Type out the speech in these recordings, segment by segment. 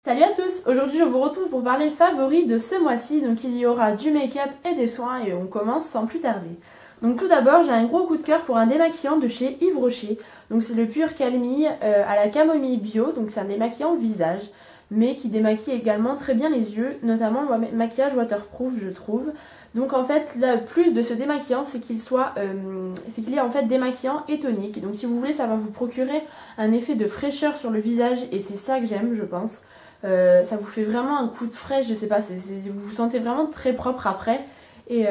Salut à tous, aujourd'hui je vous retrouve pour parler favoris de ce mois-ci. Donc il y aura du make-up et des soins et on commence sans plus tarder. Donc tout d'abord j'ai un gros coup de cœur pour un démaquillant de chez Yves Rocher. Donc c'est le Pur Calmie à la camomille bio, donc c'est un démaquillant visage mais qui démaquille également très bien les yeux, notamment le maquillage waterproof je trouve. Donc en fait le plus de ce démaquillant c'est qu'il est en fait démaquillant et tonique. Donc si vous voulez ça va vous procurer un effet de fraîcheur sur le visage et c'est ça que j'aime je pense. Ça vous fait vraiment un coup de fraîche, je sais pas, vous vous sentez vraiment très propre après. Et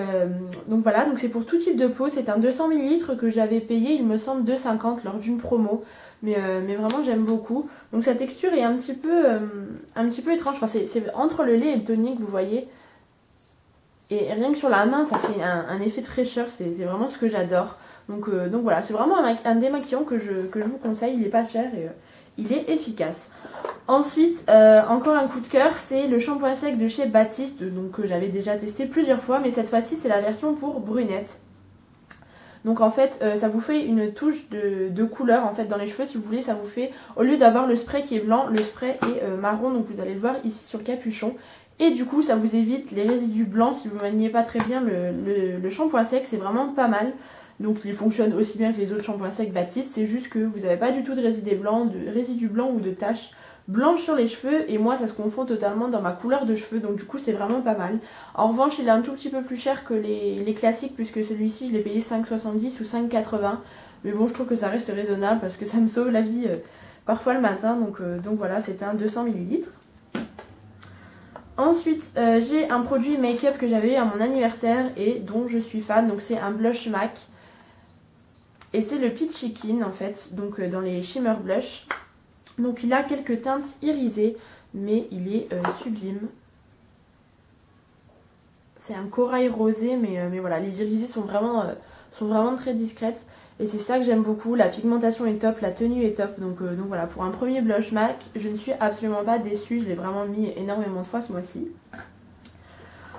donc voilà, donc c'est pour tout type de peau, c'est un 200 ml que j'avais payé, il me semble 2,50 lors d'une promo. Mais vraiment j'aime beaucoup. Donc sa texture est un petit peu étrange, enfin, c'est entre le lait et le tonique, vous voyez. Et rien que sur la main, ça fait un effet de fraîcheur, c'est vraiment ce que j'adore. Donc voilà, c'est vraiment un démaquillant que je vous conseille, il est pas cher et il est efficace. Ensuite, encore un coup de cœur, c'est le shampoing sec de chez Baptiste, donc que j'avais déjà testé plusieurs fois, mais cette fois-ci c'est la version pour brunette. Donc en fait, ça vous fait une touche de couleur en fait dans les cheveux, si vous voulez, ça vous fait, au lieu d'avoir le spray qui est blanc, le spray est marron, donc vous allez le voir ici sur le capuchon. Et du coup, ça vous évite les résidus blancs si vous ne maniez pas très bien le shampoing sec, c'est vraiment pas mal. Donc il fonctionne aussi bien que les autres shampoings secs Baptiste, c'est juste que vous n'avez pas du tout de résidus blancs ou de taches blanches sur les cheveux, et moi ça se confond totalement dans ma couleur de cheveux, donc du coup c'est vraiment pas mal. En revanche il est un tout petit peu plus cher que les classiques, puisque celui-ci je l'ai payé 5,70 ou 5,80, mais bon je trouve que ça reste raisonnable parce que ça me sauve la vie parfois le matin, donc voilà, c'était un 200 ml. Ensuite j'ai un produit make-up que j'avais eu à mon anniversaire et dont je suis fan, donc c'est un blush MAC. Et c'est le Peach Chicken en fait, donc dans les Shimmer Blush. Donc il a quelques teintes irisées, mais il est sublime. C'est un corail rosé, mais voilà, les irisées sont vraiment très discrètes. Et c'est ça que j'aime beaucoup, la pigmentation est top, la tenue est top. Donc voilà, pour un premier blush MAC, je ne suis absolument pas déçue, je l'ai vraiment mis énormément de fois ce mois-ci.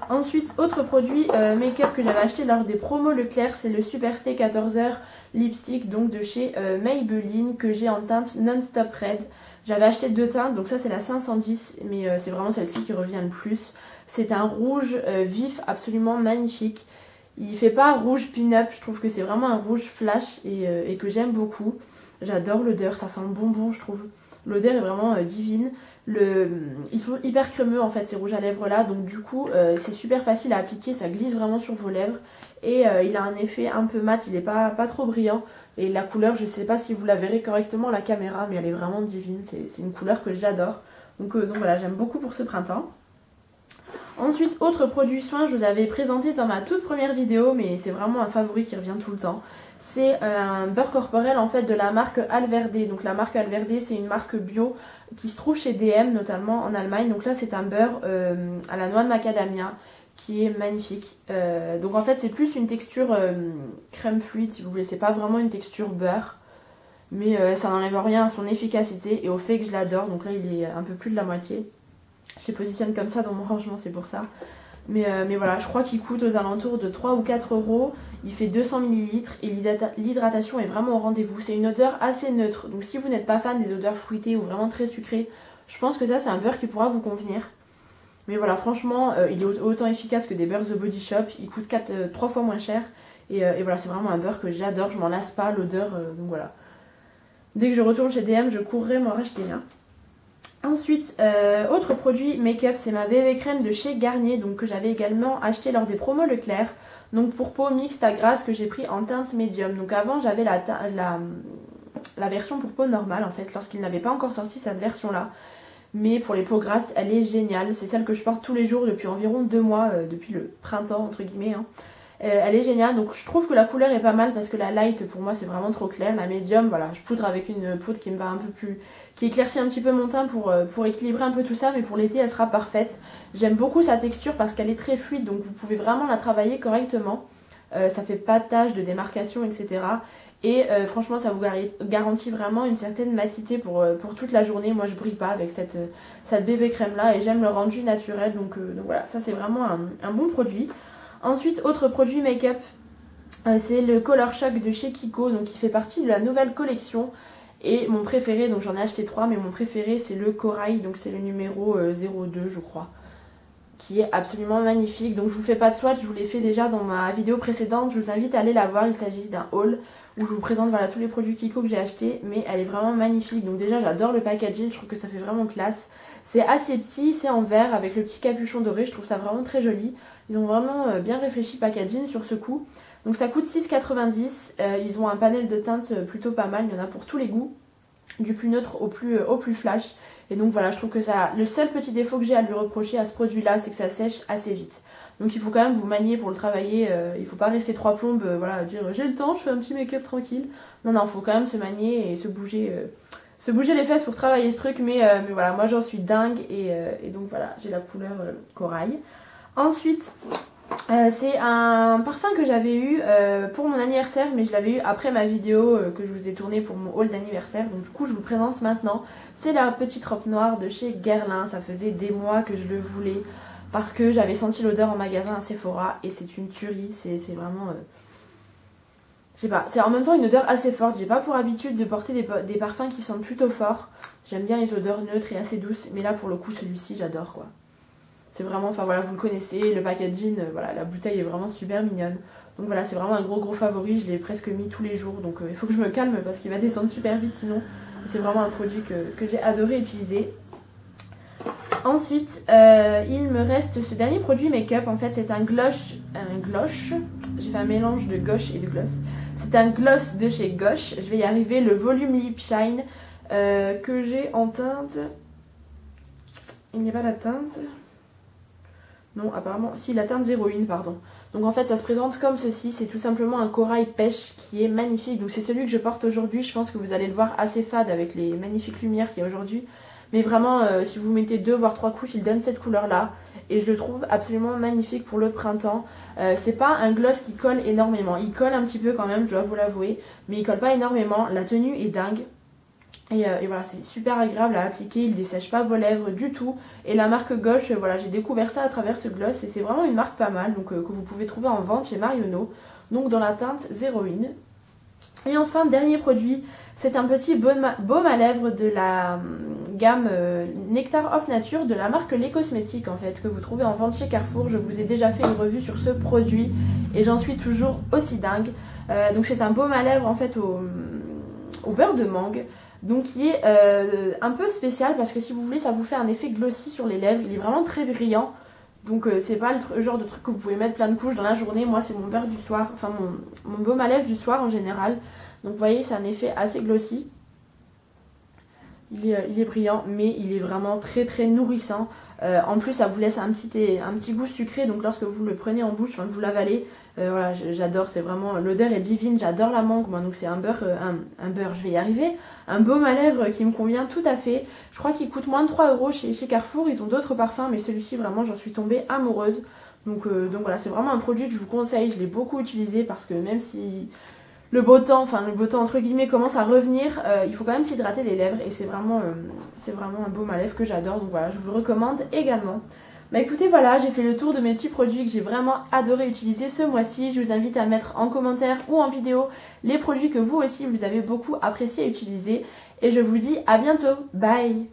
Ensuite, autre produit make-up que j'avais acheté lors des promos Leclerc, c'est le Superstay 14h lipstick donc de chez Maybelline, que j'ai en teinte Non-Stop Red. J'avais acheté deux teintes, donc ça c'est la 510, mais c'est vraiment celle-ci qui revient le plus. C'est un rouge vif absolument magnifique. Il fait pas rouge pin-up, je trouve que c'est vraiment un rouge flash et que j'aime beaucoup. J'adore l'odeur, ça sent le bonbon je trouve. L'odeur est vraiment divine. Ils sont hyper crémeux en fait ces rouges à lèvres là, donc du coup c'est super facile à appliquer, ça glisse vraiment sur vos lèvres. Et il a un effet un peu mat, il n'est pas trop brillant. Et la couleur, je ne sais pas si vous la verrez correctement à la caméra, mais elle est vraiment divine, c'est une couleur que j'adore. Donc voilà, j'aime beaucoup pour ce printemps. Ensuite, autre produit soin, je vous avais présenté dans ma toute première vidéo, mais c'est vraiment un favori qui revient tout le temps. C'est un beurre corporel en fait de la marque Alverde. Donc la marque Alverde, c'est une marque bio qui se trouve chez DM, notamment en Allemagne. Donc là c'est un beurre à la noix de macadamia qui est magnifique. Donc en fait c'est plus une texture crème fluide si vous voulez, c'est pas vraiment une texture beurre. Mais ça n'enlève rien à son efficacité et au fait que je l'adore. Donc là il est un peu plus de la moitié. Je les positionne comme ça dans mon rangement, c'est pour ça. Mais voilà, je crois qu'il coûte aux alentours de 3 ou 4 euros. Il fait 200 ml et l'hydratation est vraiment au rendez-vous. C'est une odeur assez neutre. Donc si vous n'êtes pas fan des odeurs fruitées ou vraiment très sucrées, je pense que ça c'est un beurre qui pourra vous convenir. Mais voilà, franchement, il est autant efficace que des beurres The Body Shop. Il coûte 3 fois moins cher. Et voilà, c'est vraiment un beurre que j'adore. Je m'en lasse pas, l'odeur. Donc voilà. Dès que je retourne chez DM, je courrai m'en racheter un. Ensuite, autre produit make-up, c'est ma BB crème de chez Garnier, donc que j'avais également acheté lors des promos Leclerc. Donc pour peau mixte à grasse que j'ai pris en teinte médium. Donc avant j'avais la version pour peau normale en fait, lorsqu'il n'avait pas encore sorti cette version là. Mais pour les peaux grasses, elle est géniale. C'est celle que je porte tous les jours depuis environ 2 mois, depuis le printemps entre guillemets. Hein. Elle est géniale, donc je trouve que la couleur est pas mal parce que la light pour moi c'est vraiment trop clair. La médium, voilà, je poudre avec une poudre qui me va un peu plus, qui éclaircit un petit peu mon teint pour équilibrer un peu tout ça, mais pour l'été elle sera parfaite. J'aime beaucoup sa texture parce qu'elle est très fluide, donc vous pouvez vraiment la travailler correctement. Ça fait pas de taches de démarcation, etc. Et franchement ça vous garantit vraiment une certaine matité pour toute la journée. Moi je brille pas avec cette bébé crème là et j'aime le rendu naturel, donc voilà, ça c'est vraiment un bon produit. Ensuite, autre produit make-up, c'est le Color Shock de chez Kiko, donc qui fait partie de la nouvelle collection. Et mon préféré, donc j'en ai acheté 3, mais mon préféré c'est le corail, donc c'est le numéro 02 je crois, qui est absolument magnifique. Donc je vous fais pas de swatch, je vous l'ai fait déjà dans ma vidéo précédente, je vous invite à aller la voir. Il s'agit d'un haul où je vous présente voilà, tous les produits Kiko que j'ai achetés, mais elle est vraiment magnifique. Donc déjà j'adore le packaging, je trouve que ça fait vraiment classe. C'est assez petit, c'est en verre avec le petit capuchon doré, je trouve ça vraiment très joli. Ils ont vraiment bien réfléchi le packaging sur ce coup. Donc ça coûte 6,90 €, ils ont un panel de teintes plutôt pas mal, il y en a pour tous les goûts, du plus neutre au plus flash. Et donc voilà, je trouve que ça, le seul petit défaut que j'ai à lui reprocher à ce produit là, c'est que ça sèche assez vite. Donc il faut quand même vous manier pour le travailler, il faut pas rester trois plombes, voilà, dire j'ai le temps, je fais un petit make-up tranquille. Non, non, il faut quand même se manier et se bouger les fesses pour travailler ce truc, mais voilà, moi j'en suis dingue et donc voilà, j'ai la couleur corail. Ensuite, c'est un parfum que j'avais eu pour mon anniversaire, mais je l'avais eu après ma vidéo que je vous ai tournée pour mon haul d'anniversaire, donc du coup je vous le présente maintenant. C'est la petite robe noire de chez Guerlain, ça faisait des mois que je le voulais parce que j'avais senti l'odeur en magasin à Sephora et c'est une tuerie, c'est vraiment... je sais pas, c'est en même temps une odeur assez forte. J'ai pas pour habitude de porter des parfums qui sentent plutôt fort. J'aime bien les odeurs neutres et assez douces, mais là pour le coup celui-ci j'adore quoi. C'est vraiment, enfin voilà, vous le connaissez, le packaging, voilà, la bouteille est vraiment super mignonne. Donc voilà, c'est vraiment un gros favori, je l'ai presque mis tous les jours, donc il faut que je me calme parce qu'il va descendre super vite sinon. C'est vraiment un produit que j'ai adoré utiliser. Ensuite, il me reste ce dernier produit make-up, en fait c'est un gloss, j'ai fait un mélange de gauche et de gloss. C'est un gloss de chez Gauche, je vais y arriver, le Volume Lip Shine que j'ai en teinte... Il n'y a pas la teinte... Non, apparemment, si, la teinte 01, pardon. Donc en fait, ça se présente comme ceci, c'est tout simplement un corail pêche qui est magnifique. Donc c'est celui que je porte aujourd'hui, je pense que vous allez le voir assez fade avec les magnifiques lumières qu'il y a aujourd'hui. Mais vraiment, si vous mettez 2 voire 3 couches, il donne cette couleur-là. Et je le trouve absolument magnifique pour le printemps. C'est pas un gloss qui colle énormément. Il colle un petit peu quand même, je dois vous l'avouer. Mais il colle pas énormément, la tenue est dingue. Et voilà, c'est super agréable à appliquer, il dessèche pas vos lèvres du tout. Et la marque Gauche, voilà, j'ai découvert ça à travers ce gloss et c'est vraiment une marque pas mal, donc que vous pouvez trouver en vente chez Marionneau, donc dans la teinte 01. Et enfin, dernier produit, c'est un petit baume à lèvres de la gamme Nectar of Nature de la marque Les Cosmétiques en fait, que vous trouvez en vente chez Carrefour. Je vous ai déjà fait une revue sur ce produit et j'en suis toujours aussi dingue. Donc c'est un baume à lèvres en fait au beurre de mangue. Donc qui est un peu spécial parce que si vous voulez ça vous fait un effet glossy sur les lèvres, il est vraiment très brillant. Donc c'est pas le genre de truc que vous pouvez mettre plein de couches dans la journée. Moi c'est mon beurre du soir, enfin mon baume à lèvres du soir en général. Donc vous voyez c'est un effet assez glossy. Il est brillant mais il est vraiment très nourrissant. En plus ça vous laisse un petit goût sucré, donc lorsque vous le prenez en bouche, enfin, vous l'avalez, voilà, j'adore, c'est vraiment, l'odeur est divine, j'adore la mangue moi, donc c'est un beurre, je vais y arriver, un baume à lèvres qui me convient tout à fait. Je crois qu'il coûte moins de 3 € chez Carrefour, ils ont d'autres parfums mais celui-ci vraiment j'en suis tombée amoureuse. Donc voilà, c'est vraiment un produit que je vous conseille, je l'ai beaucoup utilisé parce que même si le beau temps entre guillemets commence à revenir, il faut quand même s'hydrater les lèvres et c'est vraiment un baume à lèvres que j'adore, donc voilà, je vous le recommande également. Bah écoutez, voilà, j'ai fait le tour de mes petits produits que j'ai vraiment adoré utiliser ce mois-ci. Je vous invite à mettre en commentaire ou en vidéo les produits que vous aussi vous avez beaucoup apprécié utiliser et je vous dis à bientôt, bye.